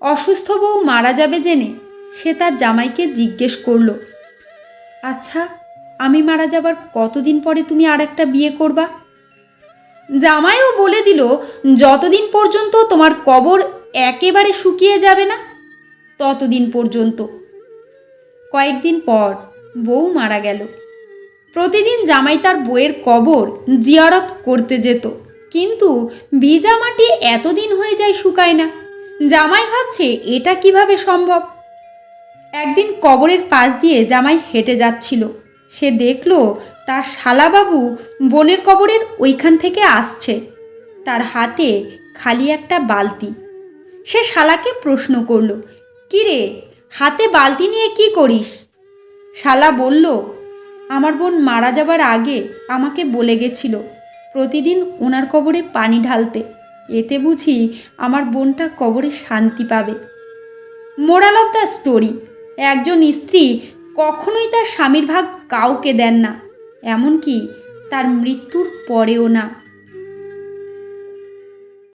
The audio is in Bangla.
অসুস্থ বউ মারা যাবে জেনে সে তার জামাইকে জিজ্ঞেস করল, আচ্ছা, আমি মারা যাবার কতদিন পরে তুমি আর একটা বিয়ে করবা? জামাইও বলে দিল, যতদিন পর্যন্ত তোমার কবর একেবারে শুকিয়ে যাবে না ততদিন পর্যন্ত। কয়েকদিন পর বউ মারা গেল। প্রতিদিন জামাই তার বউয়ের কবর জিয়ারত করতে যেত, কিন্তু ভিজা মাটি এতদিন হয়ে যায় শুকায় না। জামাই ভাবছে এটা কিভাবে সম্ভব। একদিন কবরের পাশ দিয়ে জামাই হেঁটে যাচ্ছিল। সে দেখল তার শালাবাবু বোনের কবরের ওইখান থেকে আসছে। তার হাতে খালি একটা বালতি। সে শালাকে প্রশ্ন করল, কি রে, হাতে বালতি নিয়ে কি করিস? শালা বলল, আমার বোন মারা যাবার আগে আমাকে বলে গেছিল প্রতিদিন ওনার কবরে পানি ঢালতে, এতে বুঝি আমার বোনটা কবরে শান্তি পাবে। মোরাল অফ দ্য স্টোরি, একজন স্ত্রী কখনোই তার স্বামীর ভাগ কাউকে দেন না, এমনকি তার মৃত্যুর পরেও না।